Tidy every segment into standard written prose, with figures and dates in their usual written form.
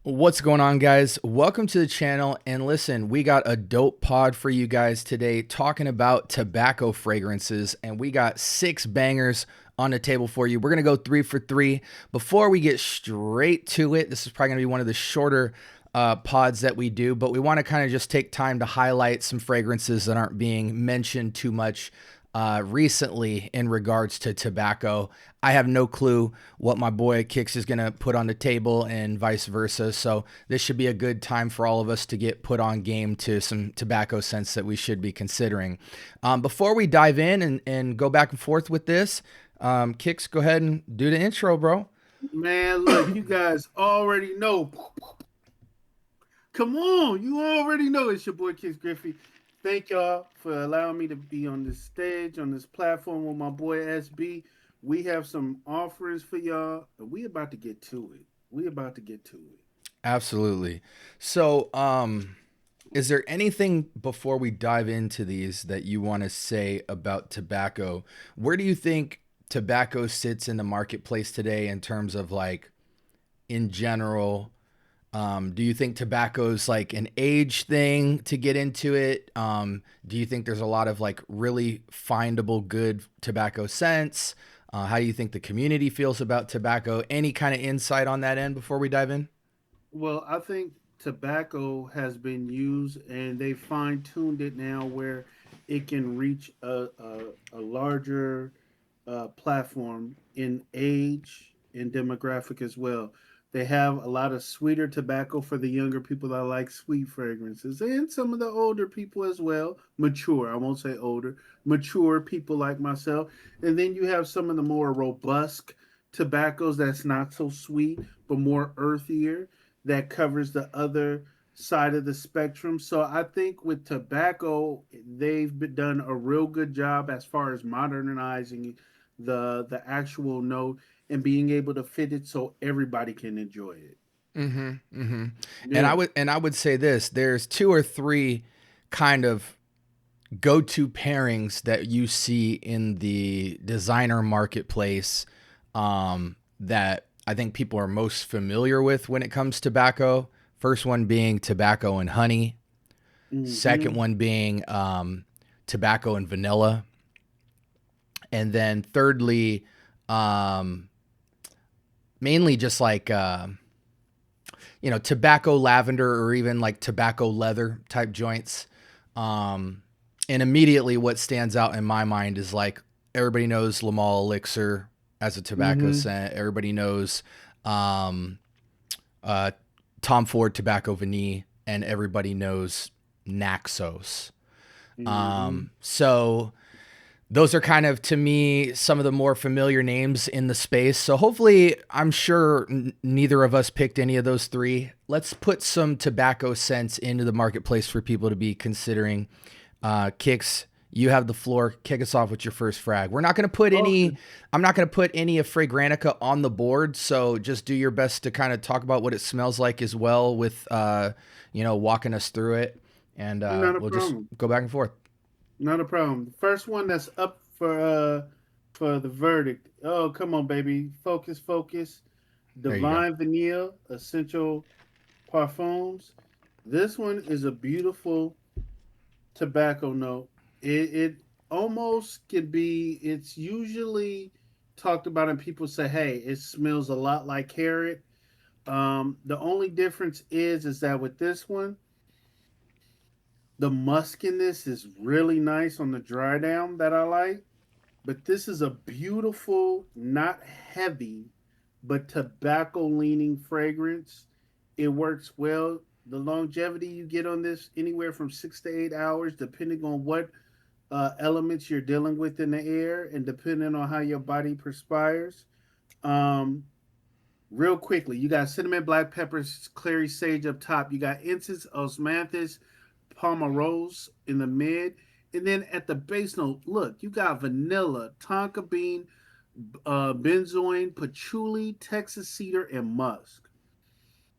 What's going on, guys? Welcome to the channel. And listen, we got a dope pod for you guys today talking about tobacco fragrances. And we got 6 bangers on the table for you. We're going to go 3 for 3. Before we get straight to it, this is probably going to be one of the shorter pods that we do, but we want to kind of just take time to highlight some fragrances that aren't being mentioned too much recently in regards to tobacco. I have no clue what my boy Kixz is going to put on the table and vice versa. So this should be a good time for all of us to get put on game to some tobacco scents that we should be considering. Before we dive in and go back and forth with this, Kixz, go ahead and do the intro, bro. Man, look, you guys already know. Come on, you already know it's your boy Kixz Griffey. Thank y'all for allowing me to be on this stage, on this platform with my boy SB. We have some offerings for y'all, and we about to get to it. We about to get to it. Absolutely. So, is there anything before we dive into these that you want to say about tobacco? Where do you think tobacco sits in the marketplace today in terms of like in general? Do you think tobacco's like an age thing to get into it? Do you think there's a lot of like really findable good tobacco scents? How do you think the community feels about tobacco? Any kind of insight on that end before we dive in? Well, I think tobacco has been used, and they fine tuned it now where it can reach a larger platform in age and demographic as well. They have a lot of sweeter tobacco for the younger people that like sweet fragrances, and some of the older people as well. Mature, I won't say older, mature people like myself. And then you have some of the more robust tobaccos that's not so sweet, but more earthier, that covers the other side of the spectrum. So I think with tobacco, done a real good job as far as modernizing the actual note and being able to fit it so everybody can enjoy it. Mm-hmm. Mm-hmm. And I Yeah. would and I would say this: there's 2 or 3 kind of go-to pairings that you see in the designer marketplace that I think people are most familiar with when it comes to tobacco. First one being tobacco and honey. Second Mm-hmm. one being tobacco and vanilla. And then thirdly, um, mainly just like tobacco lavender or even like tobacco leather type joints. Um, and immediately what stands out in my mind is like everybody knows Lamal Elixir as a tobacco Mm-hmm. scent. Everybody knows um, uh, Tom Ford Tobacco Vanille, and everybody knows Naxos. Mm-hmm. So those are kind of to me some of the more familiar names in the space. So hopefully, I'm sure neither of us picked any of those 3. Let's put some tobacco scents into the marketplace for people to be considering. Kixz, you have the floor. Kick us off with your first frag. We're not going to put any. Okay. I'm not going to put any of Fragrantica on the board. So just do your best to kind of talk about what it smells like as well, with walking us through it, and Not a we'll just problem. go back and forth. Not a problem. The first one that's up for the verdict. Oh, come on, baby. Focus, focus. There you go. Divine Vanille Essential Parfums. This one is a beautiful tobacco note. It almost can be. It's usually talked about, and people say, "Hey, it smells a lot like carrot." The only difference is that with this one, the muskiness is really nice on the dry down that I like. But this is a beautiful, not heavy, but tobacco leaning fragrance. It works well. The longevity you get on this, anywhere from 6 to 8 hours, depending on what elements you're dealing with in the air and depending on how your body perspires. Um, Real quickly, you got cinnamon, black peppers, clary sage up top. You got incense, osmanthus, palmarosa in the mid. And then at the base note, look, you got vanilla, tonka bean, benzoin, patchouli, Texas cedar, and musk.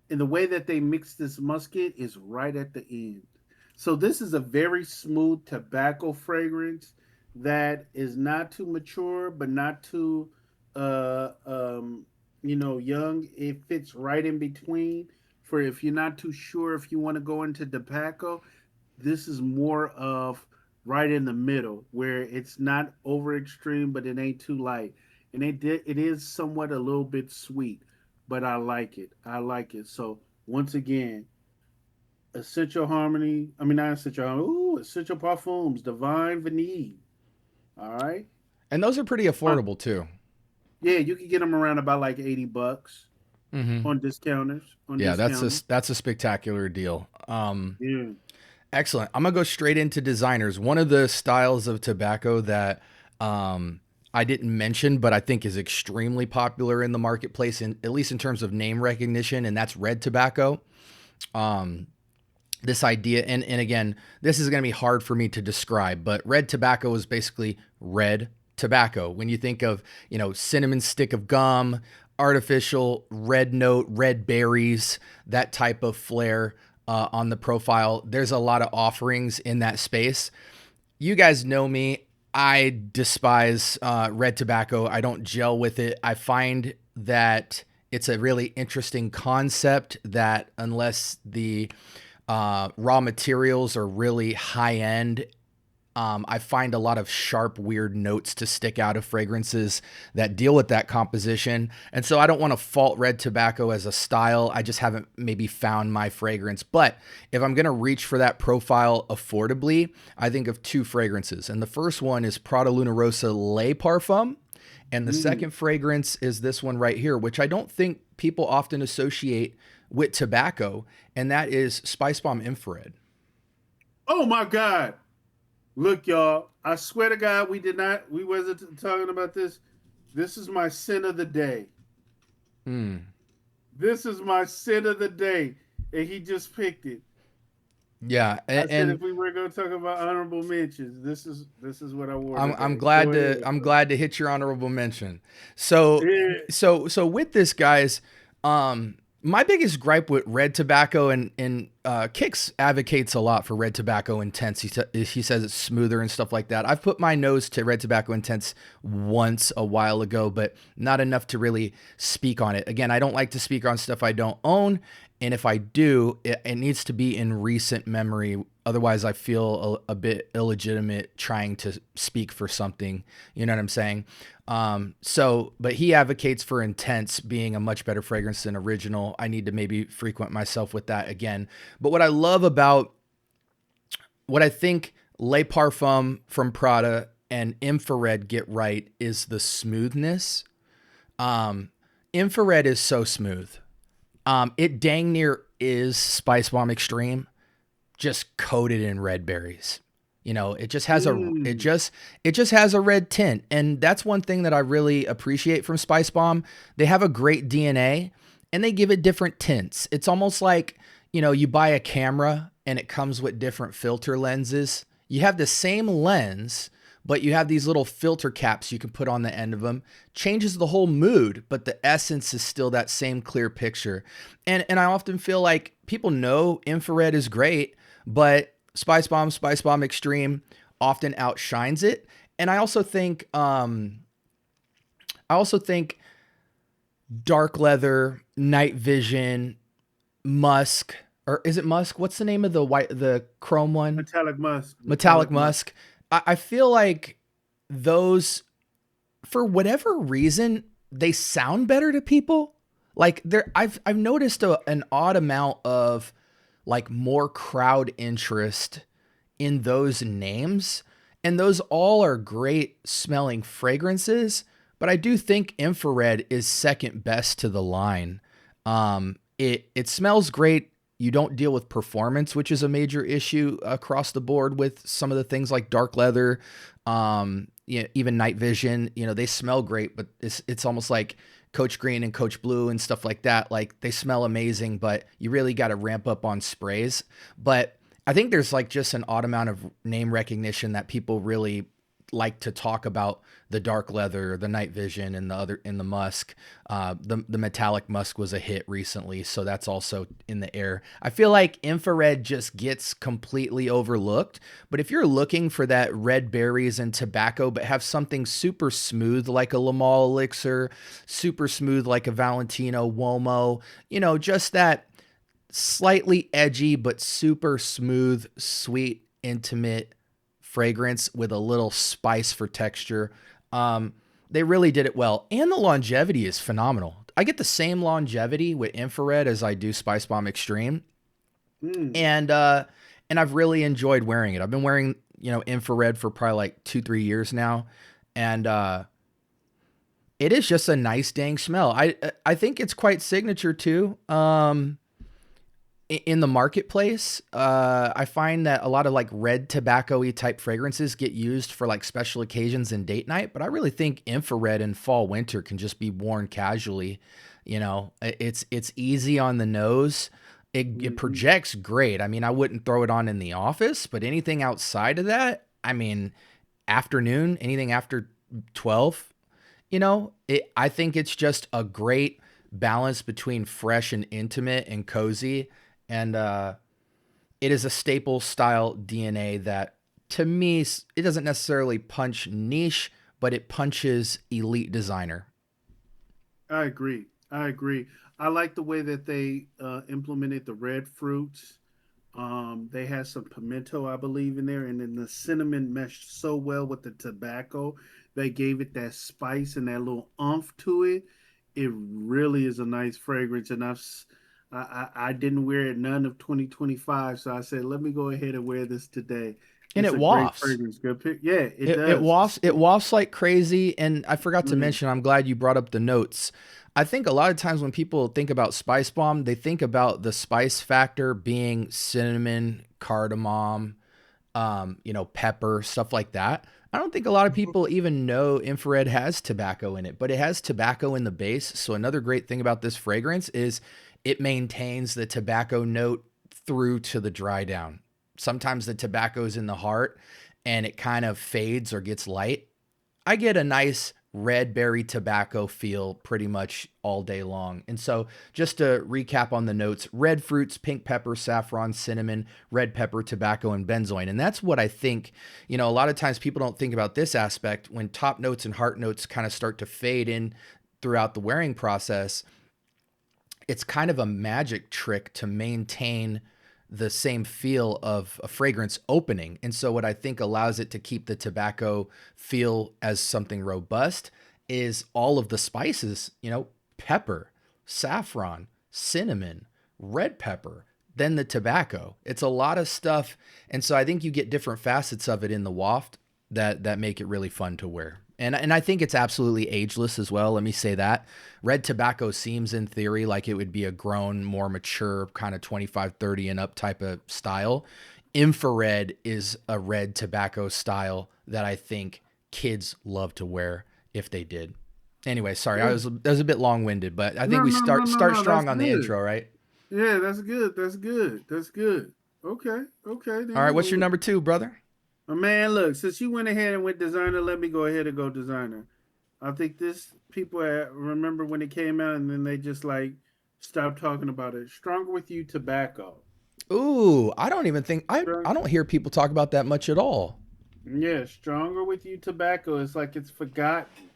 And the way that they mix this musket is right at the end. So this is a very smooth tobacco fragrance that is not too mature, but not too, uh, um, young. It fits right in between for if you're not too sure if you want to go into tobacco, this is more of right in the middle where it's not over extreme, but it ain't too light. And it is somewhat a little bit sweet, but I like it. I like it. So once again, Essential Harmony. I mean, not Essential Harmony. Ooh, Essential Parfums, Divine Vanille. All right. And those are pretty Uh, affordable too. yeah, you can get them around about like $80 Hmm. on discounters. On Yeah, discounters. that's a spectacular deal. Yeah. Excellent. I'm gonna go straight into designers. One of the styles of tobacco that I didn't mention, but I think is extremely popular in the marketplace, in, at least in terms of name recognition, and that's red tobacco. Um, this idea, and again, this is going to be hard for me to describe, but red tobacco is basically red tobacco. When you think of, cinnamon stick of gum, artificial red note, red berries, that type of flair on the profile, there's a lot of offerings in that space. You guys know me. I despise red tobacco. I don't gel with it. I find that it's a really interesting concept that unless the raw materials are really high end, I find a lot of sharp, weird notes to stick out of fragrances that deal with that composition. And so I don't want to fault red tobacco as a style. I just haven't maybe found my fragrance. But if I'm going to reach for that profile affordably, I think of two fragrances. And the first one is Prada Luna Rossa Le Parfum. And the Mm. second fragrance is this one right here, which I don't think people often associate with tobacco. And that is Spice Bomb Infrared. Oh my God. Look, y'all. I swear to God, we did not. We wasn't talking about this. This is my sin of the day. Hmm. This is my sin of the day, and he just picked it. Yeah, I said and if we were going to talk about honorable mentions, this is what I wore I'm today. Go glad to ahead, I'm bro. glad to hit your honorable mention. So Yeah. so with this, guys, my biggest gripe with red tobacco, and Kixz advocates a lot for red tobacco intense. He says it's smoother and stuff like that. I've put my nose to red tobacco intense once a while ago, but not enough to really speak on it. Again, I don't like to speak on stuff I don't own. And if I do, it needs to be in recent memory. Otherwise, I feel a bit illegitimate trying to speak for something. You know what I'm saying? But he advocates for Intense being a much better fragrance than Original. I need to maybe frequent myself with that again. But what I love about what I think Le Parfum from Prada and Infrared get right is the smoothness. Um, Infrared is so smooth. It dang near is Spice Bomb Extreme, just coated in red berries. It just has a it Mm. just it just has a red tint, and that's one thing that I really appreciate from Spice Bomb. They have a great DNA, and they give it different tints. It's almost like you buy a camera and it comes with different filter lenses. You have the same lens, but you have these little filter caps you can put on the end of them. Changes the whole mood, but the essence is still that same clear picture. And I often feel like people know infrared is great, but Spice Bomb Extreme often outshines it. And I also think dark leather, night vision, musk, or is it musk? What's the name of the chrome one? Metallic musk. Metallic Metallic musk. musk. I feel like those, for whatever reason, they sound better to people. Like I've noticed an odd amount of like more crowd interest in those names, and those all are great smelling fragrances. But I do think infrared is second best to the line. It smells great. You don't deal with performance, which is a major issue across the board with some of the things like dark leather, even night vision. They smell great, but it's almost like Coach Green and Coach Blue and stuff like that. Like they smell amazing, but you really got to ramp up on sprays. But I think there's like just an odd amount of name recognition that people really like to talk about the dark leather, the night vision, and the musk. The metallic musk was a hit recently, so that's also in the air. I feel like infrared just gets completely overlooked, but if you're looking for that red berries and tobacco, but have something super smooth like a Lamal Elixir, super smooth like a Valentino Uomo, just that slightly edgy, but super smooth, sweet, intimate fragrance with a little spice for texture. Um, they really did it well. And the longevity is phenomenal. I get the same longevity with infrared as I do Spice Bomb Extreme. Mm. And and I've really enjoyed wearing it. I've been wearing, infrared for probably like 2-3 years now. And it is just a nice dang smell. I think it's quite signature too. In the marketplace, I find that a lot of like red tobacco-y type fragrances get used for like special occasions and date night, but I really think infrared in fall winter can just be worn casually. It's easy on the nose. It Hmm. projects great. I mean, I wouldn't throw it on in the office, but anything outside of that, I mean, afternoon, anything after 12, I think it's just a great balance between fresh and intimate and cozy. And it is a staple style DNA that, to me, it doesn't necessarily punch niche, but it punches elite designer. I agree. I agree. I like the way that they implemented the red fruits. They had some pimento, I believe, in there, and then the cinnamon meshed so well with the tobacco. They gave it that spice and that little umph to it. It really is a nice fragrance, and I didn't wear it none of 2025, so I said, let me go ahead and wear this today. And It's it a great wafts. fragrance. Good pick. Yeah, it It does. wafts it wafts like crazy. And I forgot to Mm. mention, I'm glad you brought up the notes. I think a lot of times when people think about Spice Bomb, they think about the spice factor being cinnamon, cardamom, pepper, stuff like that. I don't think a lot of people even know infrared has tobacco in it, but it has tobacco in the base. So another great thing about this fragrance is it maintains the tobacco note through to the dry down. Sometimes the tobacco is in the heart and it kind of fades or gets light. I get a nice red berry tobacco feel pretty much all day long. And so, just to recap on the notes: red fruits, pink pepper, saffron, cinnamon, red pepper, tobacco, and benzoin. And that's what I think, a lot of times people don't think about this aspect when top notes and heart notes kind of start to fade in throughout the wearing process. It's kind of a magic trick to maintain the same feel of a fragrance opening. And so, what I think allows it to keep the tobacco feel as something robust is all of the spices, pepper, saffron, cinnamon, red pepper, then the tobacco. It's a lot of stuff. And so, I think you get different facets of it in the waft that make it really fun to wear. And I think it's absolutely ageless as well. Let me say that. Red tobacco seems in theory like it would be a grown, more mature kind of 25, 30 and up type of style. Infrared is a red tobacco style that I think kids love to wear if they did. Anyway, sorry, Yeah. that was a bit long-winded, but I think No, we no, no, no, start no. That's strong on the good. intro, right? Yeah, that's good. That's good. That's good. Okay. Okay. All Then right, we're what's your gonna. number 2, brother? Man, look. Since you went ahead and went designer, let me go ahead and go designer. I think this people remember when it came out, and then they just like stopped talking about it. Stronger with you, tobacco. Ooh, I don't even think Strong. I don't hear people talk about that much at all. Yeah, stronger with you, tobacco. It's like it's forgotten.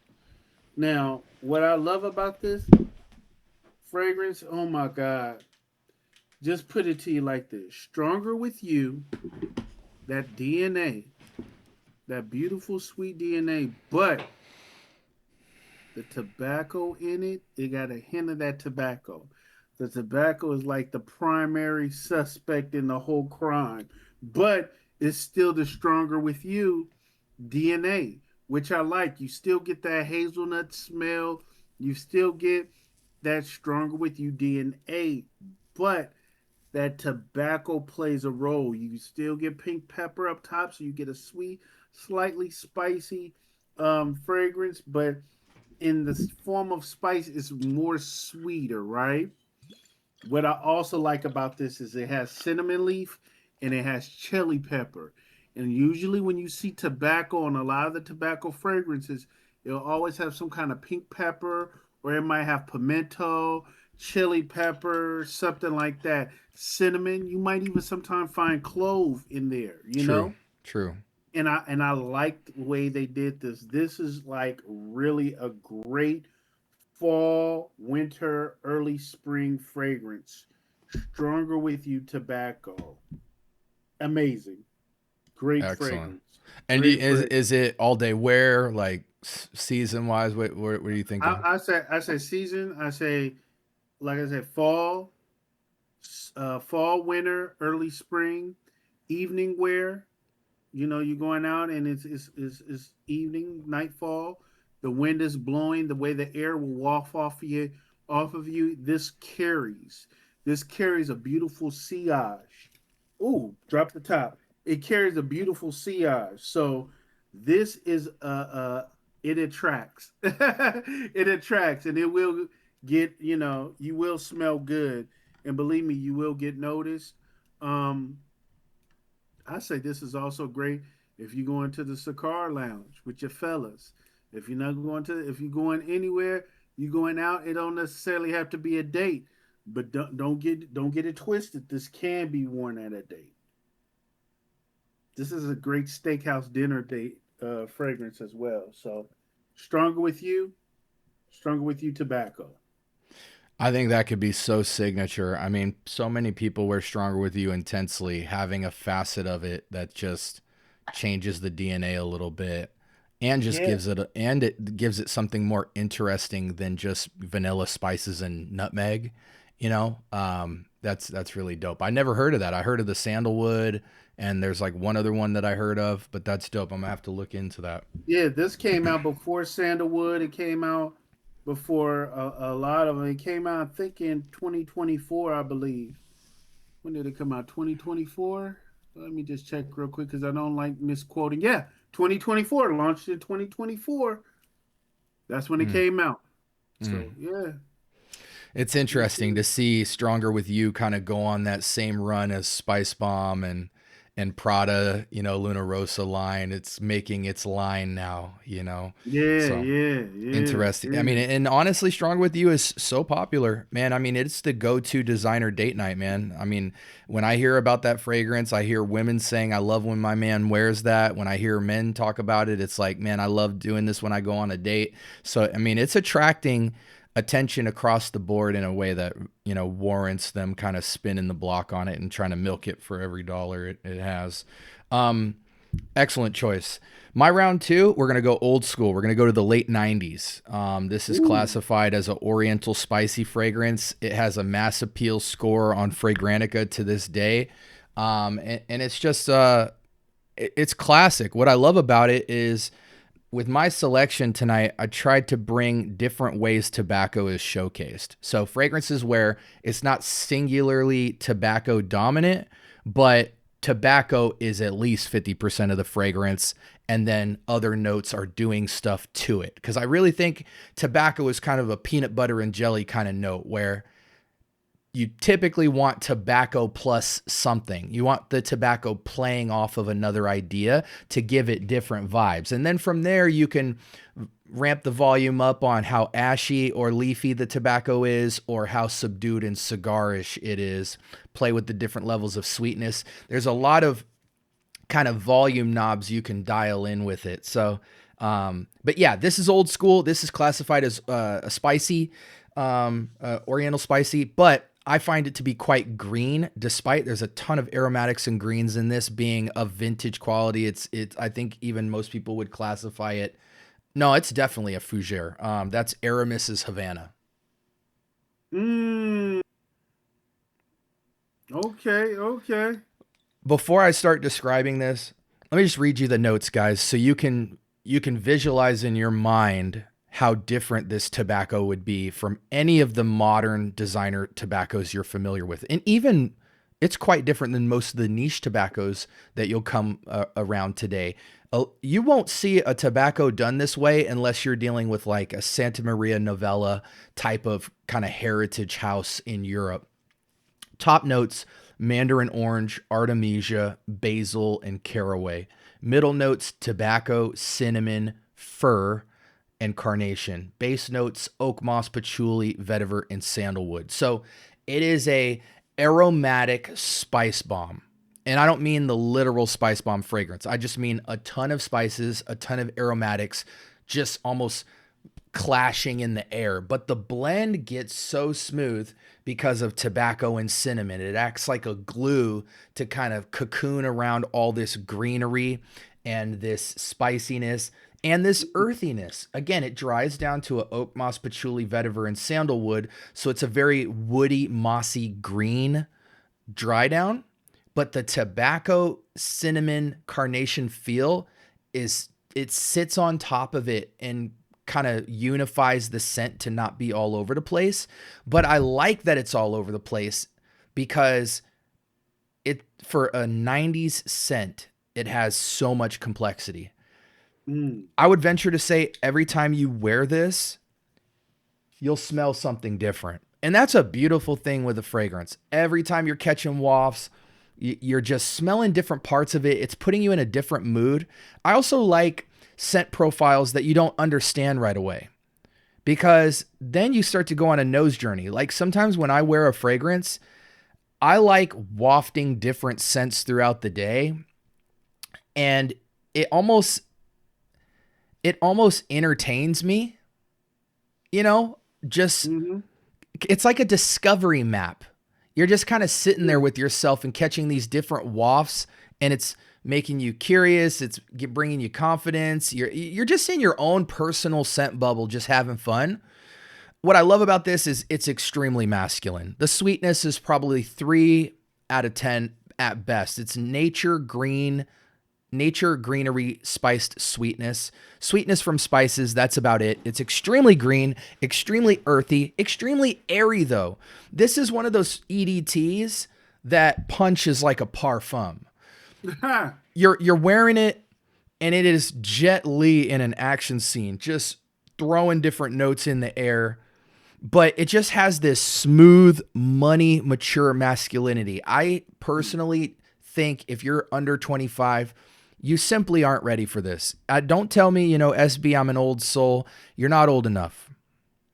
Now, what I love about this fragrance, oh my god, just put it to you like this: stronger with you, that DNA, that beautiful sweet DNA, but the tobacco in it, it got a hint of that tobacco. The tobacco is like the primary suspect in the whole crime, but it's still the stronger with you DNA, which I like. You still get that hazelnut smell, you still get that stronger with you DNA, but that tobacco plays a role. You still get pink pepper up top, so you get a sweet, slightly spicy fragrance, but in the form of spice, it's more sweeter, right? What I also like about this is it has cinnamon leaf and it has chili pepper. And usually, when you see tobacco on a lot of the tobacco fragrances, it'll always have some kind of pink pepper or it might have pimento, chili pepper, something like that. Cinnamon, you might even sometimes find clove in there, you True. know? True. And I like the way they did this. This is like really a great fall, winter, early spring fragrance. Stronger with You tobacco. Amazing. Great Excellent. fragrance. And Great fragrance. is it all day wear, like season wise? What are you thinking? I say season. I say, like I said, fall, fall, winter, early spring, evening wear. You know, you're going out and it's evening, nightfall. The wind is blowing. The way the air will waft off of you. This carries a beautiful sillage. Ooh, drop the top. It carries a beautiful sillage. So this is it attracts. It attracts, and it will get, you will smell good, and believe me, you will get noticed. Um, I say this is also great if you go into the cigar lounge with your fellas. If you're going anywhere, you going out, it don't necessarily have to be a date. But don't get it twisted. This can be worn at a date. This is a great steakhouse dinner date fragrance as well. So stronger with you tobacco. I think that could be so signature. I mean, so many people wear Stronger With You intensely, having a facet of it that just changes the DNA a little bit and just Yeah, it gives it something more interesting than just vanilla spices and nutmeg, you know? That's really dope. I never heard of that. I heard of the sandalwood and there's like one other one that I heard of, but that's dope. I'm gonna have to look into that. yeah. This came out before Sandalwood. It came out before a lot of them. It came out, I think, in 2024, I believe. When did it come out? 2024. Let me just check real quick because I don't like misquoting. Yeah, 2024. Launched in 2024. That's when it Mm, came out. mm. So yeah, It's yes, interesting sir. to see Stronger With You kind of go on that same run as Spice Bomb and Prada, you know, Luna Rosa line. It's making its line now, you know. Yeah, So yeah, yeah, interesting. I mean, yeah. and honestly, Stronger With You is so popular, man. I mean, it's the go-to designer date night, man. I mean, when I hear about that fragrance, I hear women saying, "I love when my man wears that." When I hear men talk about it, it's like, "Man, I love doing this when I go on a date." So, I mean, it's attracting attention across the board in a way that, you know, warrants them kind of spinning the block on it and trying to milk it for every dollar it has. Um, Excellent choice. My round two, we're going to go old school. We're going to go to the late 90s. This is Ooh, classified as an oriental spicy fragrance. It has a mass appeal score on Fragrantica to this day. And it's just, it's classic. What I love about it is with my selection tonight, I tried to bring different ways tobacco is showcased. So fragrances where it's not singularly tobacco dominant, but tobacco is at least 50% of the fragrance and then other notes are doing stuff to it. Because I really think tobacco is kind of a peanut butter and jelly kind of note where you typically want tobacco plus something. You want the tobacco playing off of another idea to give it different vibes. And then from there, you can ramp the volume up on how ashy or leafy the tobacco is or how subdued and cigarish it is. Play with the different levels of sweetness. There's a lot of kind of volume knobs you can dial in with it. So, but yeah, this is old school. This is classified as a spicy, Oriental spicy, but I find it to be quite green, despite there's a ton of aromatics and greens in this being of vintage quality. I think even most people would classify it. No, it's definitely a fougere. That's Aramis's Havana. mm, okay, okay. Before I start describing this, let me just read you the notes, guys, so you can visualize in your mind how different this tobacco would be from any of the modern designer tobaccos you're familiar with. And even it's quite different than most of the niche tobaccos that you'll come around today. You won't see a tobacco done this way unless you're dealing with like a Santa Maria Novella type of kind of heritage house in Europe. Top notes: mandarin orange, artemisia, basil, and caraway. Middle notes: tobacco, cinnamon, fir, and carnation. Base notes: oak moss, patchouli, vetiver, and sandalwood. So it is a aromatic spice bomb. And I don't mean the literal spice bomb fragrance. I just mean a ton of spices, a ton of aromatics, just almost clashing in the air, but the blend gets so smooth because of tobacco and cinnamon. It acts like a glue to kind of cocoon around all this greenery and this spiciness and this earthiness. Again, it dries down to a oak moss, patchouli, vetiver, and sandalwood, so it's a very woody, mossy green dry down. But the tobacco, cinnamon, carnation feel is it sits on top of it and kind of unifies the scent to not be all over the place. But I like that it's all over the place because it for a 90s scent, it has so much complexity. Mm. I would venture to say every time you wear this, you'll smell something different. And that's a beautiful thing with a fragrance. Every time you're catching wafts, you're just smelling different parts of it. It's putting you in a different mood. I also like scent profiles that you don't understand right away, because then you start to go on a nose journey. Like sometimes when I wear a fragrance, I like wafting different scents throughout the day, and it almost entertains me, you know, just Mm-hmm. it's like a discovery map. You're just kind of sitting there with yourself and catching these different wafts, and it's making you curious. It's bringing you confidence. You're just in your own personal scent bubble, just having fun. What I love about this is it's extremely masculine. The sweetness is probably 3 out of 10 at best. It's nature greenery spiced sweetness. Sweetness from spices, that's about it. It's extremely green, extremely earthy, extremely airy though. This is one of those EDTs that punches like a parfum. You're wearing it and it is Jet Li in an action scene, just throwing different notes in the air. But it just has this smooth, money, mature masculinity. I personally think if you're under 25, you simply aren't ready for this. Don't tell me, SB, I'm an old soul. You're not old enough.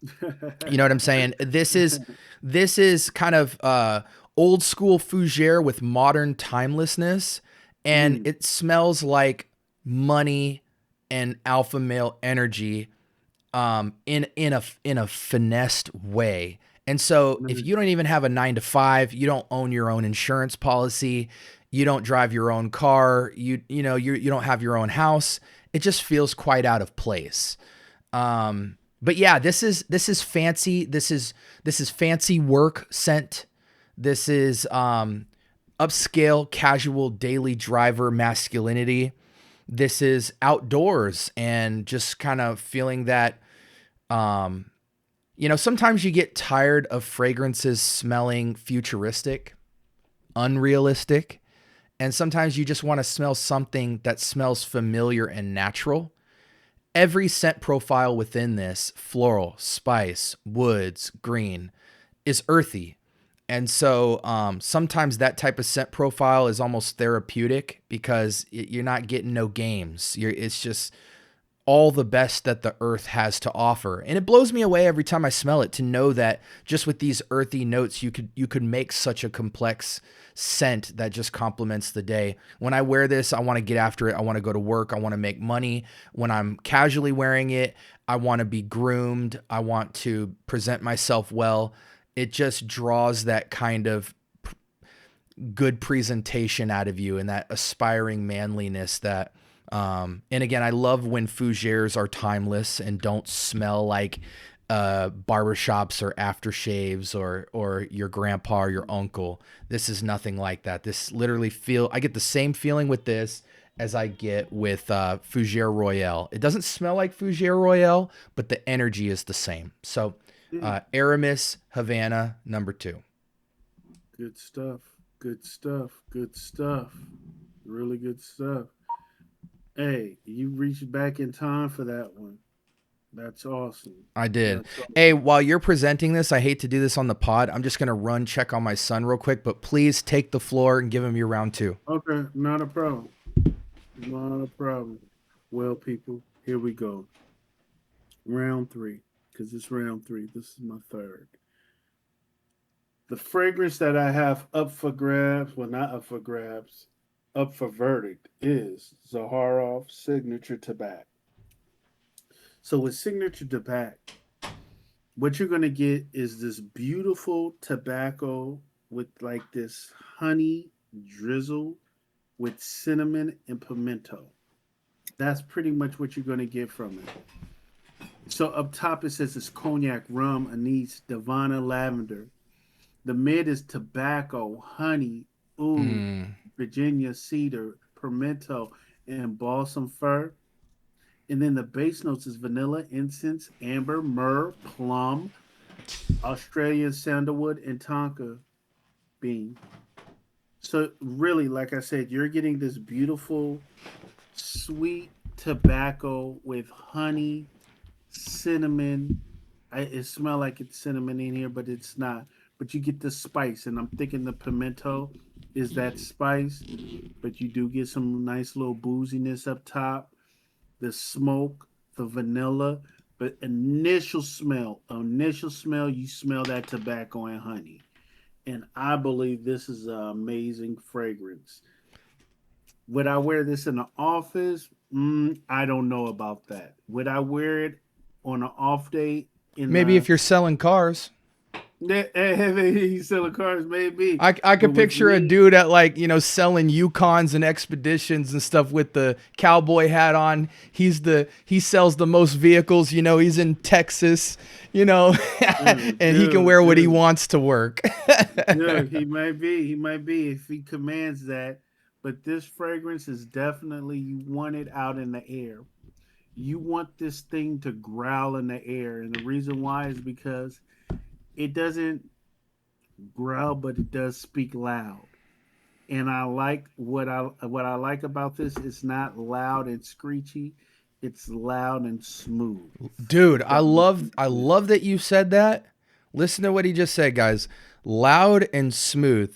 You know what I'm saying? This is kind of old school fougere with modern timelessness, and Mm. it smells like money and alpha male energy, in a finessed way. And so if Mm. you don't even have a 9 to 5, you don't own your own insurance policy, you don't drive your own car, you don't have your own house, it just feels quite out of place. But yeah, this is fancy. This is fancy work scent. This is upscale, casual, daily driver masculinity. This is outdoors and just kind of feeling that. Sometimes you get tired of fragrances smelling futuristic, unrealistic, and sometimes you just want to smell something that smells familiar and natural. Every scent profile within this, floral, spice, woods, green, is earthy. And so sometimes that type of scent profile is almost therapeutic because you're not getting no games. It's just all the best that the earth has to offer. And it blows me away every time I smell it to know that just with these earthy notes, you could make such a complex scent that just complements the day. When I wear this, I want to get after it. I want to go to work. I want to make money. When I'm casually wearing it, I want to be groomed. I want to present myself well. It just draws that kind of good presentation out of you and that aspiring manliness that and again, I love when fougères are timeless and don't smell like barbershops or aftershaves or your grandpa or your uncle. This is nothing like that. This literally I get the same feeling with this as I get with Fougère Royale. It doesn't smell like Fougère Royale, but the energy is the same. So Mm. Aramis Havana #2. Good stuff. Good stuff. Good stuff. Really good stuff. Hey, you reached back in time for that one. That's awesome. I did. That's Hey, awesome. while you're presenting this, I hate to do this on the pod. I'm just going to run check on my son real quick, but please take the floor and give him your round 2. Okay, not a problem. Not a problem. Well, people, here we go. Round three, because it's round three. This is my third. The fragrance that I have up for grabs, well, not up for grabs, up for verdict is Zaharoff Signature Tobacco. So with signature tobacco, what you're gonna get is this beautiful tobacco with like this honey drizzle with cinnamon and pimento. That's pretty much what you're gonna get from it. So up top it says it's cognac, rum, anise, divana, lavender. The mid is tobacco, honey, oud, Mm. Virginia cedar, pimento, and balsam fir. And then the base notes is vanilla, incense, amber, myrrh, plum, Australian sandalwood, and tonka bean. So really, like I said, you're getting this beautiful sweet tobacco with honey, cinnamon. It smells like it's cinnamon in here, but it's not. But you get the spice, and I'm thinking the pimento is that spice, but you do get some nice little booziness up top, the smoke, the vanilla. But initial smell, you smell that tobacco and honey. And I believe this is an amazing fragrance. Would I wear this in the office? I don't know about that. Would I wear it on an off day in Maybe the? if you're selling cars. He's selling cars, maybe. I But could with picture a me, dude at like, selling Yukons and expeditions and stuff with the cowboy hat on. He sells the most vehicles, he's in Texas, and he can wear what he dude, wants to work. dude, he might be if he commands that. But this fragrance is definitely you want it out in the air. You want this thing to growl in the air, and the reason why is because it doesn't growl, but it does speak loud. And I like what I like about this. It's not loud and screechy. It's loud and smooth. Dude, If I that makes love any I sense. love that you said that. Listen to what he just said, guys. Loud and smooth.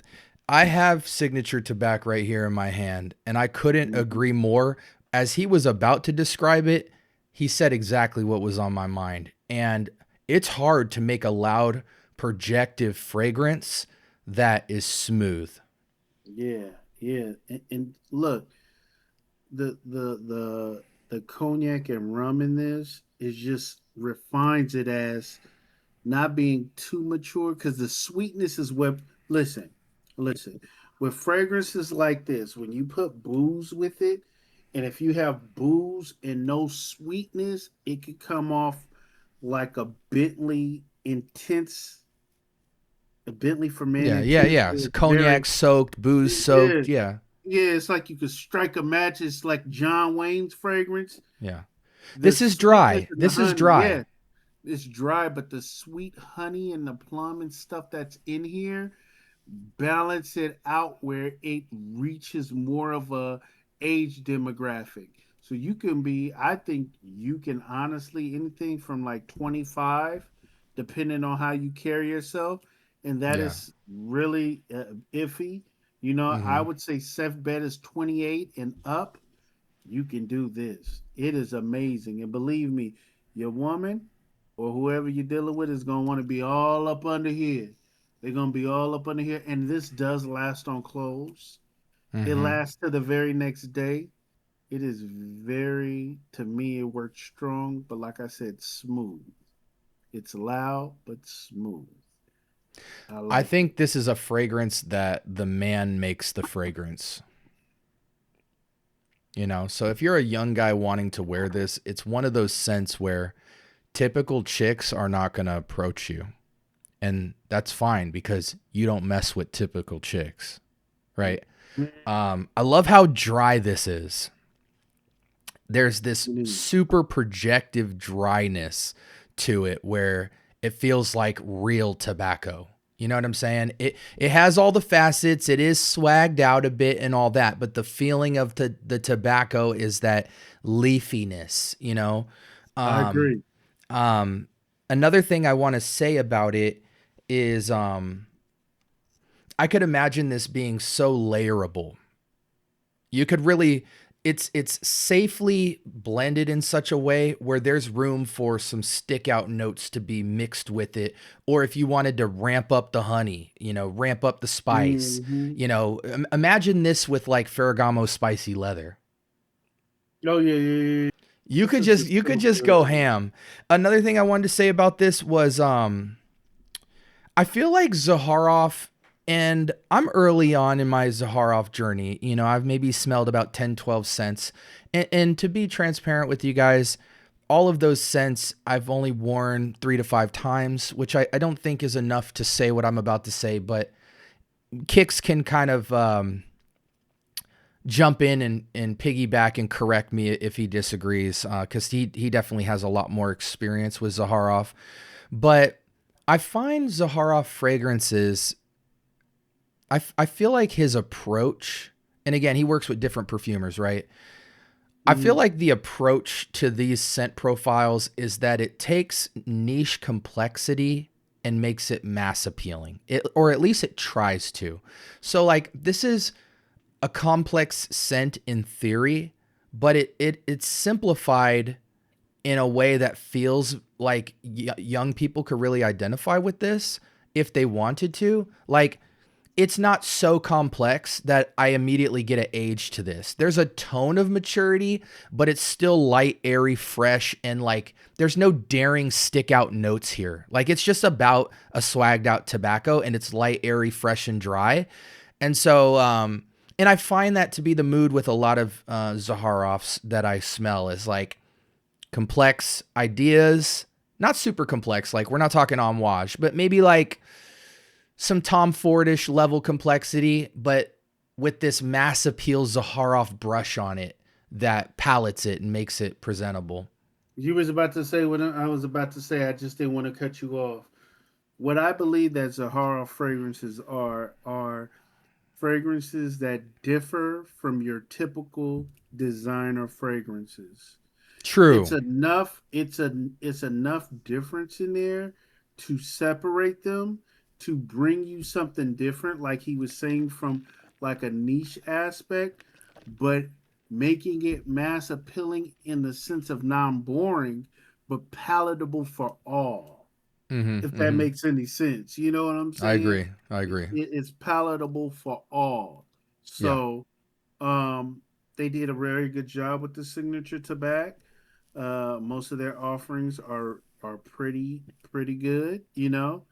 I have signature tobacco right here in my hand, and I couldn't Mhm. agree more. As he was about to describe it, he said exactly what was on my mind. And it's hard to make a loud, projective fragrance that is smooth. Yeah, yeah. And look, the cognac and rum in this is just refines it as not being too mature because the sweetness is what listen, listen. With fragrances like this, when you put booze with it, and if you have booze and no sweetness, it could come off like a Bentley for men Yeah, yeah, intense. yeah. Where So it's cognac very soaked, booze yeah, soaked. Yeah, yeah. It's like you could strike a match. It's like John Wayne's fragrance. yeah. The This is sweetness dry. and the This is honey, dry. yeah, it's dry, but the sweet honey and the plum and stuff that's in here balance it out where it reaches more of a age demographic. So you can be, I think you can honestly anything from like 25, depending on how you carry yourself, and that Yeah. is really iffy. I Mm-hmm. would say safe bet is 28 and up. You can do this. It is amazing, and believe me, your woman or whoever you're dealing with is gonna want to be all up under here. They're gonna be all up under here, and this does last on clothes. It Mm-hmm. lasts to the very next day. It is very, to me, it works strong, but like I said, smooth. It's loud but smooth. I I like it. think this is a fragrance that the man makes the fragrance. So if you're a young guy wanting to wear this, it's one of those scents where typical chicks are not going to approach you. And that's fine because you don't mess with typical chicks, right? I love how dry this is. There's this Mm. super projective dryness to it where it feels like real tobacco. You know what I'm saying? It has all the facets. It is swagged out a bit and all that, but the feeling of the tobacco is that leafiness. I Um, agree. um, Another thing I want to say about it is I could imagine this being so layerable. You could really it's safely blended in such a way where there's room for some stick out notes to be mixed with it, or if you wanted to ramp up the honey, ramp up the spice. Hmm. Imagine this with like Ferragamo spicy leather. Oh yeah, yeah, yeah. This is just you could so just go good. ham. Another thing I wanted to say about this was I feel like Zaharoff, and I'm early on in my Zaharoff journey. You know, I've maybe smelled about 10, 12 scents. And to be transparent with you guys, all of those scents I've only worn 3 to 5 times, which I don't think is enough to say what I'm about to say, but Kixz can kind of jump in and piggyback and correct me if he disagrees, because he definitely has a lot more experience with Zaharoff. But I find Zaharoff fragrances, I feel like his approach, and again, he works with different perfumers, right? I feel Mhm. like the approach to these scent profiles is that it takes niche complexity and makes it mass appealing, or at least it tries to. So, like, this is a complex scent in theory, but it's simplified in a way that feels like young people could really identify with this if they wanted to. Like, it's not so complex that I immediately get an age to this. There's a tone of maturity, but it's still light, airy, fresh, and like there's no daring stick out notes here. Like, it's just about a swagged out tobacco, and it's light, airy, fresh, and dry. And so, and I find that to be the mood with a lot of Zaharoffs that I smell, is like complex ideas, not super complex. Like, we're not talking Amouage, but maybe like some Tom Fordish level complexity, but with this mass appeal Zaharoff brush on it that palettes it and makes it presentable. You was about to say what I was about to say. I just didn't want to cut you off. What I believe that Zahara fragrances are fragrances that differ from your typical designer fragrances. It's True. enough. It's enough difference in there to separate them, to bring you something different, like he was saying, from like a niche aspect, but making it mass appealing in the sense of non boring, but palatable for all. Mm-hmm. If that Mm-hmm. makes any sense, you know what I'm I saying? agree. I agree. It's palatable for all. Yeah. So, they did a very good job with the signature tobacco. Most of their offerings are pretty good. You know,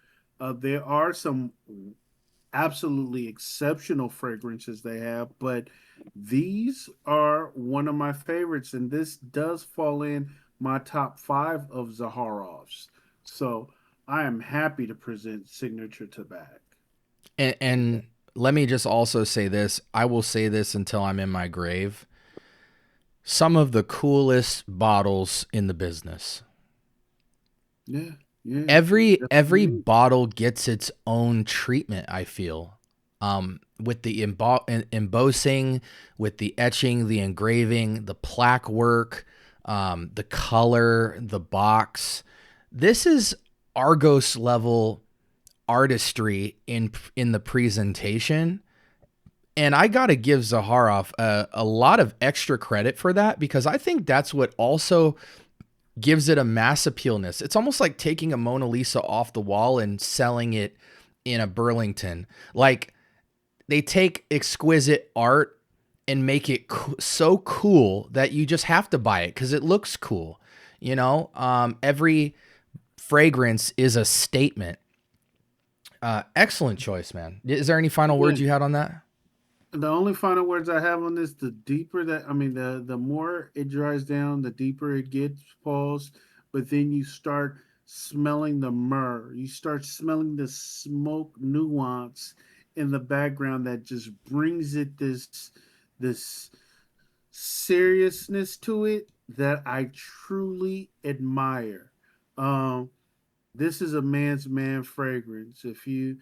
there are some absolutely exceptional fragrances they have, but these are one of my favorites, and this does fall in my top five of Zaharovs. So I am happy to present Signature Tobacco. And let me just also say this. I will say this until I'm in my grave. Some of the coolest bottles in the business. Yeah, yeah, Every definitely. bottle gets its own treatment, I feel. With the embossing, with the etching, the engraving, the plaque work, the color, the box. This is Argos level artistry in the presentation. And I got to give Zaharoff a lot of extra credit for that, because I think that's what also gives it a mass appealness. It's almost like taking a Mona Lisa off the wall and selling it in a Burlington. Like, they take exquisite art and make it so cool that you just have to buy it because it looks cool. You know, every fragrance is a statement. Excellent choice, man. Is there any final Yeah. words you had on that? The only final words I have on this: the deeper that I mean, the more it dries down, the deeper it gets, pause. But then you start smelling the myrrh. You start smelling the smoke nuance in the background that just brings it this seriousness to it that I truly admire. Um, this is a man's man fragrance. If you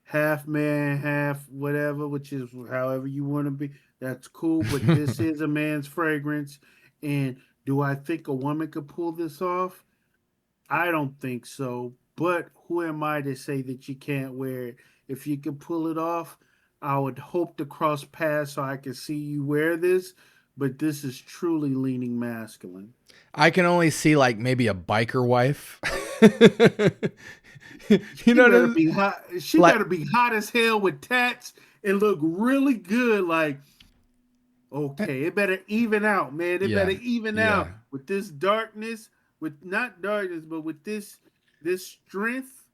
half man, half whatever, which is however you want to be, that's cool. But this is a man's fragrance. And do I think a woman could pull this off? I don't think so. But who am I to say that you can't wear it? If you can pull it off, I would hope to cross paths so I can see you wear this. But this is truly leaning masculine. I can only see like maybe a biker wife. You She know what I better mean? be hot. She Like, better be hot as hell with tats and look really good. Like Okay, it better even out, man. It better Yeah. even out Yeah. with this darkness, with not darkness, but with this strength.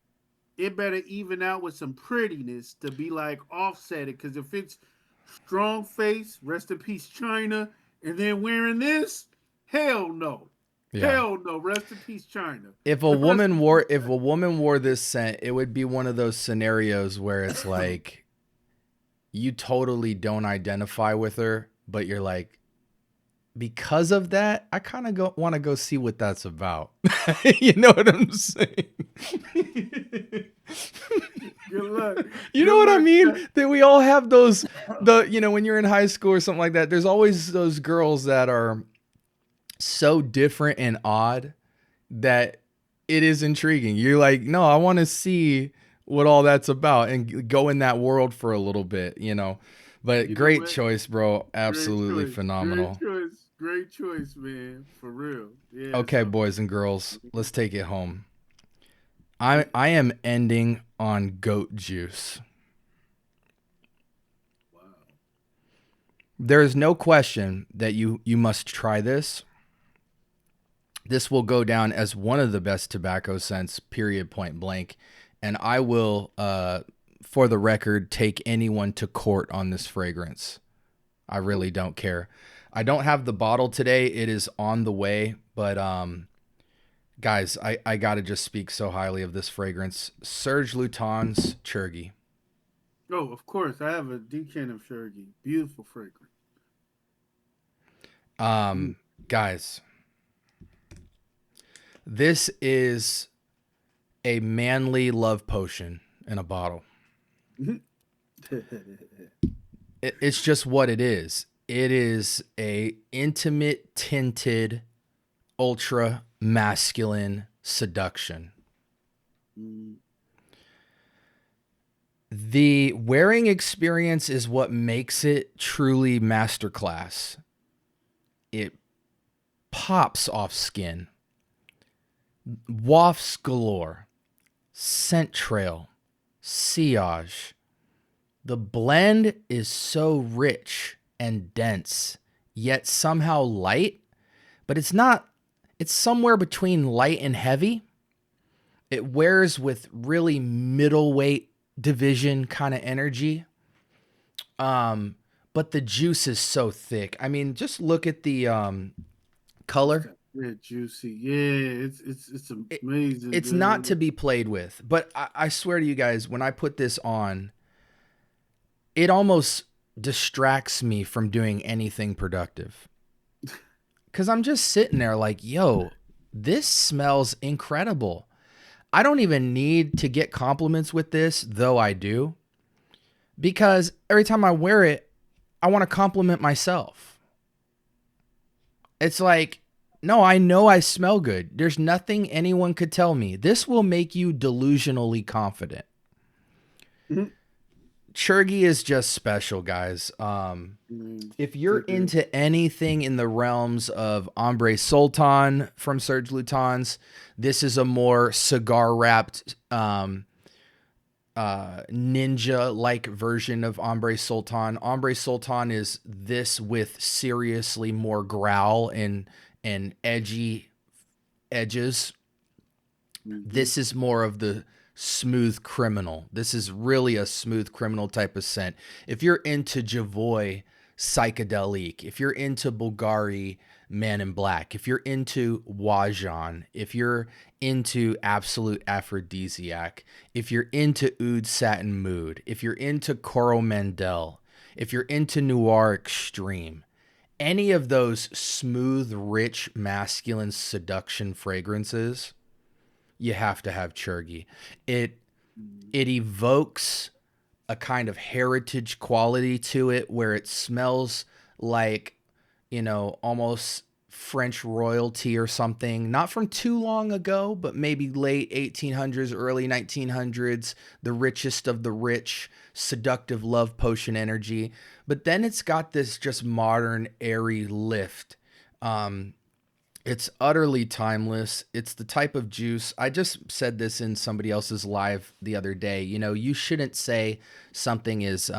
It better even out with some prettiness to be like offset it. Because if it's strong face, rest in peace, China, and then wearing this, hell no, Yeah. hell no, rest in peace, China. If a Rest woman in wore peace. if a woman wore this scent, it would be one of those scenarios where it's like you totally don't identify with her, but you're like, because of that, I kind of go want to go see what that's about. You know what I'm saying? Good luck. You know Good what I luck. mean? That we all have those when you're in high school or something like that, there's always those girls that are so different and odd that it is intriguing. You're like, no, I want to see what all that's about and go in that world for a little bit, you know. But You know great what? choice, bro. Great Absolutely choice. Great phenomenal. choice. Great choice, man. For real. Yeah. Okay, So. boys and girls, let's take it home. I am ending on goat juice. Wow. There is no question that you must try this. This will go down as one of the best tobacco scents, period, point blank. And I will, for the record, take anyone to court on this fragrance. I really don't care. I don't have the bottle today. It is on the way. But guys, I got to just speak so highly of this fragrance. Serge Lutens Chergy. Oh, of course. I have a decan of Shergy. Beautiful fragrance. Mm. Guys, this is a manly love potion in a bottle. It's just what it is. It is a intimate tinted ultra masculine seduction. Mm. The wearing experience is what makes it truly masterclass. It pops off skin, wafts galore, scent trail, sillage. The blend is so rich and dense, yet somehow light, but it's not, it's somewhere between light and heavy. It wears with really middleweight division kind of energy. But the juice is so thick. I mean, just look at the color. Yeah, juicy. Yeah, it's It, amazing, it's not to dude. be played with. But I swear to you guys, when I put this on, it almost distracts me from doing anything productive. Because I'm just sitting there like, yo, this smells incredible. I don't even need to get compliments with this, though I do. Because every time I wear it, I want to compliment myself. It's like, no, I know I smell good. There's nothing anyone could tell me. This will make you delusionally confident. Mhm. Chergy is just special, guys. If you're Take it. into anything in the realms of Ombre Sultan from Serge Lutens, this is a more cigar wrapped ninja like version of Ombre Sultan. Ombre Sultan is this with seriously more growl and edgy edges. Mhm. This is more of the smooth criminal. This is really a smooth criminal type of scent. If you're into Javoy psychedelic, if you're into Bulgari Man in Black, if you're into Wajan, if you're into absolute aphrodisiac, if you're into Oud Satin Mood, if you're into Coromandel, if you're into Noir Extreme, any of those smooth, rich, masculine seduction fragrances, you have to have Chergy. It it evokes a kind of heritage quality to it where it smells like, almost French royalty or something, not from too long ago, but maybe late 1800s, early 1900s, the richest of the rich, seductive love potion energy. But then it's got this just modern, airy lift. It's utterly timeless. It's the type of juice. I just said this in somebody else's live the other day. You shouldn't say something is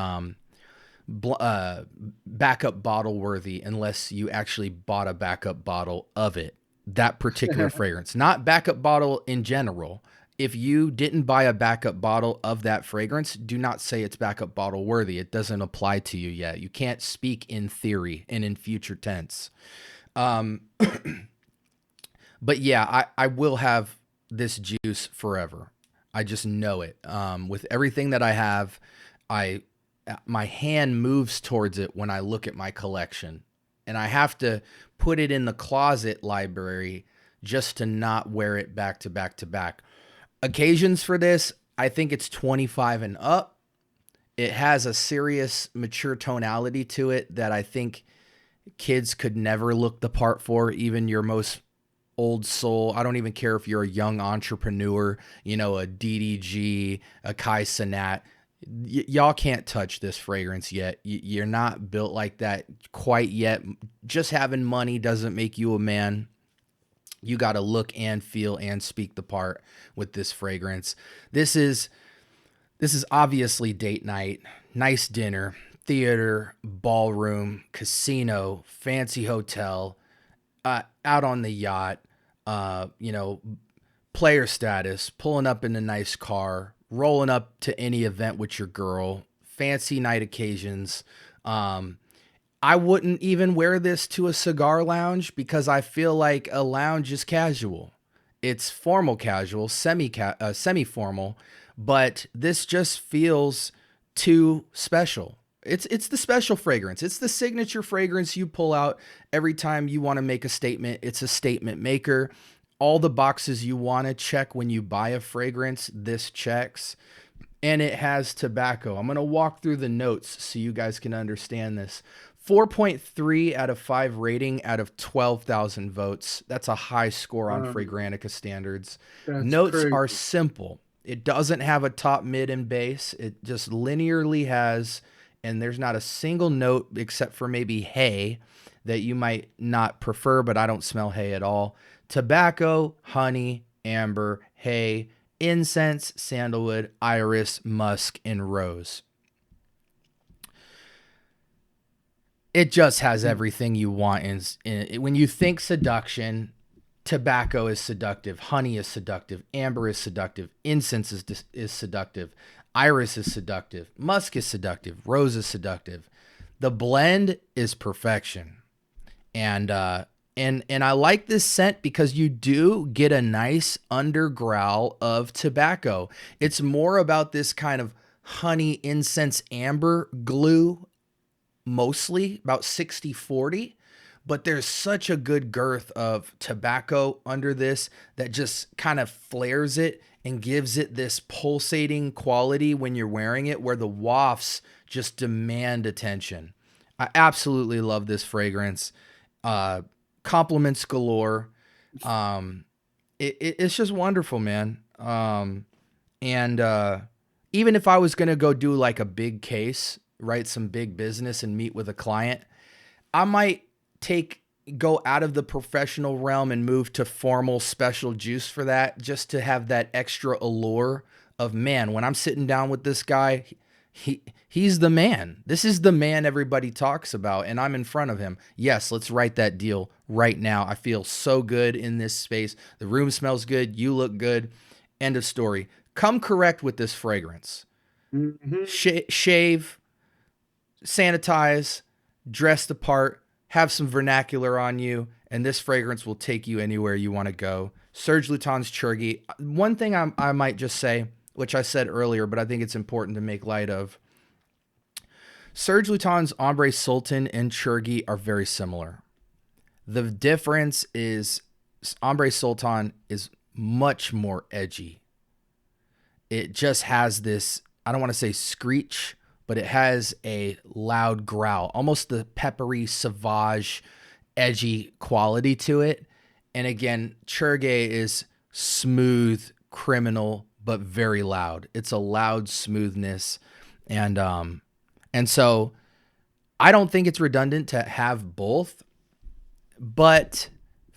backup bottle worthy unless you actually bought a backup bottle of it. That particular fragrance, not backup bottle in general. If you didn't buy a backup bottle of that fragrance, do not say it's backup bottle worthy. It doesn't apply to you yet. You can't speak in theory and in future tense. But yeah, I will have this juice forever. I just know it. With everything that I have, my hand moves towards it when I look at my collection, and I have to put it in the closet library just to not wear it back to back to back. Occasions for this, I think it's 25 and up. It has a serious mature tonality to it that I think kids could never look the part for, even your most old soul. I don't even care if you're a young entrepreneur, you know, a DDG, a Kai Cenat. Y'all can't touch this fragrance yet. You're not built like that quite yet. Just having money doesn't make you a man. You got to look and feel and speak the part with this fragrance. This is obviously date night, nice dinner, theater, ballroom, casino, fancy hotel, out on the yacht, you know, player status, pulling up in a nice car, rolling up to any event with your girl, fancy night occasions. I wouldn't even wear this to a cigar lounge because I feel like a lounge is casual. It's formal casual, semi-formal, but this just feels too special. It's the special fragrance. It's the signature fragrance you pull out every time you want to make a statement. It's a statement maker. All the boxes you want to check when you buy a fragrance, this checks. And it has tobacco. I'm going to walk through the notes so you guys can understand this. 4.3 out of 5 rating out of 12,000 votes. That's a high score on Fragrantica standards. Notes crazy. Are simple. It doesn't have a top, mid, and base. It just linearly has, and there's not a single note except for maybe hay that you might not prefer, but I don't smell hay at all. Tobacco, honey, amber, hay, incense, sandalwood, iris, musk, and rose. It just has everything you want. When you think seduction, tobacco is seductive, honey is seductive, amber is seductive, incense is seductive, iris is seductive, musk is seductive, rose is seductive. The blend is perfection. And I like this scent because you do get a nice undergrowl of tobacco. It's more about this kind of honey, incense, amber glue, mostly about 60-40, but there's such a good girth of tobacco under this that just kind of flares it and gives it this pulsating quality when you're wearing it, where the wafts just demand attention. I absolutely love this fragrance. Compliments galore. It's just wonderful, man. And even if I was going to go do like a big case, write some big business and meet with a client, I might go out of the professional realm and move to formal special juice for that, just to have that extra allure of, man, when I'm sitting down with this guy, he's the man. This is the man everybody talks about, and I'm in front of him. Yes, let's write that deal right now. I feel so good in this space. The room smells good. You look good. End of story. Come correct with this fragrance. Mm-hmm. Shave, sanitize, dress the part, have some vernacular on you, and this fragrance will take you anywhere you want to go. Serge Lutens Churgi. One thing I might just say, which I said earlier, but I think it's important to make light of. Serge Lutens Ombre Sultan and Churgi are very similar. The difference is Ombre Sultan is much more edgy. It just has this, I don't want to say screech, but it has a loud growl, almost the peppery, sauvage, edgy quality to it. And again, Churgi is smooth, criminal, but very loud. It's a loud smoothness. And so I don't think it's redundant to have both, but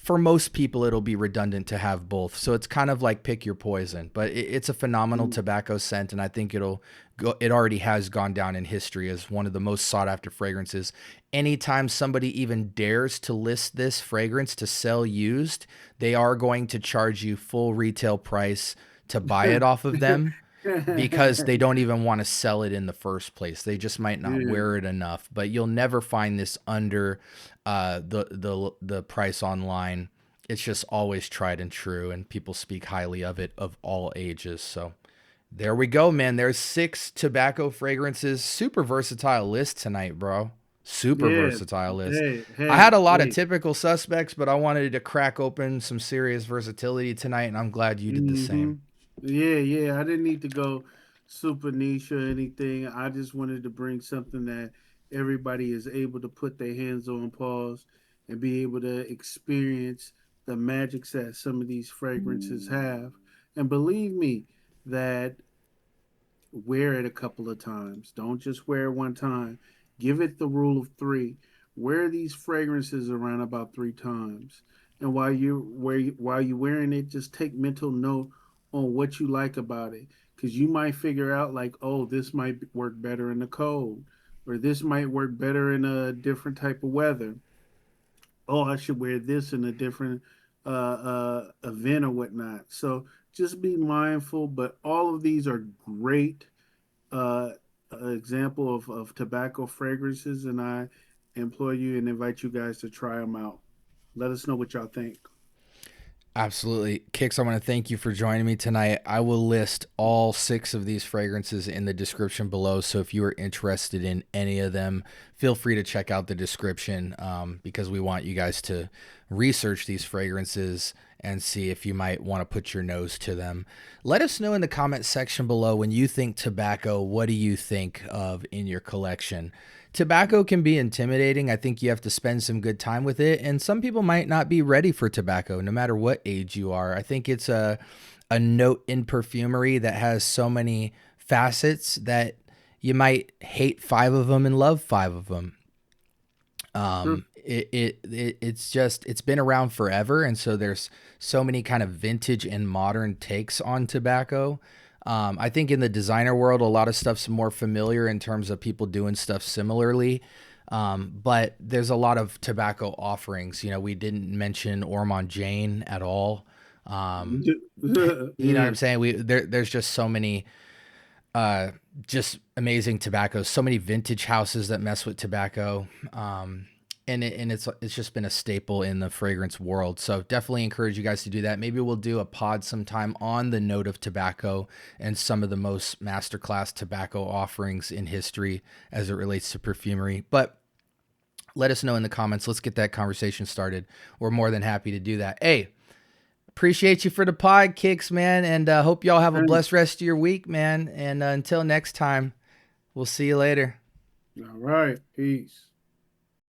for most people, it'll be redundant to have both. So it's kind of like pick your poison. But it's a phenomenal tobacco scent, and I think it'll go. It already has gone down in history as one of the most sought after fragrances. Anytime somebody even dares to list this fragrance to sell used, they are going to charge you full retail price to buy it off of them, because they don't even want to sell it in the first place. They just might not Yeah. wear it enough. But you'll never find this under the price online. It's just always tried and true, and people speak highly of it of all ages. So there we go, man. There's 6 tobacco fragrances. Super versatile list tonight, bro. Super Yeah. versatile list. Hey, I had hey, a lot of hey. typical suspects, but I wanted to crack open some serious versatility tonight, and I'm glad you did the hmm same. Yeah, yeah. I didn't need to go super niche or anything. I just wanted to bring something that everybody is able to put their hands on, pause, and be able to experience the magics that some of these fragrances have. And believe me, that wear it a couple of times. Don't just wear it one time. Give it the rule of three. Wear these fragrances around about 3 times. And while you're wearing it, just take mental note on what you like about it. Because you might figure out like, oh, this might work better in the cold, or this might work better in a different type of weather. Oh, I should wear this in a different event or whatnot. So just be mindful. But all of these are great uh, example of tobacco fragrances, and I employ you and invite you guys to try them out. Let us know what y'all think. Absolutely. Kix, I want to thank you for joining me tonight. I will list all 6 of these fragrances in the description below. So if you are interested in any of them, feel free to check out the description, because we want you guys to research these fragrances and see if you might want to put your nose to them. Let us know in the comment section below, when you think tobacco, what do you think of in your collection? Tobacco can be intimidating. I think you have to spend some good time with it, and some people might not be ready for tobacco, no matter what age you are. I think it's a note in perfumery that has so many facets that you might hate 5 of them and love 5 of them. True. It's been around forever, and so there's so many kind of vintage and modern takes on tobacco. I think in the designer world, a lot of stuff's more familiar in terms of people doing stuff similarly. But there's a lot of tobacco offerings. You know, we didn't mention Ormond Jane at all. Um, you know what Yeah. I'm saying? There's just so many uh, just amazing tobaccos. So many vintage houses that mess with tobacco. And it's just been a staple in the fragrance world. So definitely encourage you guys to do that. Maybe we'll do a pod sometime on the note of tobacco and some of the most masterclass tobacco offerings in history as it relates to perfumery. But let us know in the comments. Let's get that conversation started. We're more than happy to do that. Hey, appreciate you for the pod, Kicks, man, and hope y'all have a blessed Thanks. rest of your week, man. And until next time, we'll see you later. All right. Peace.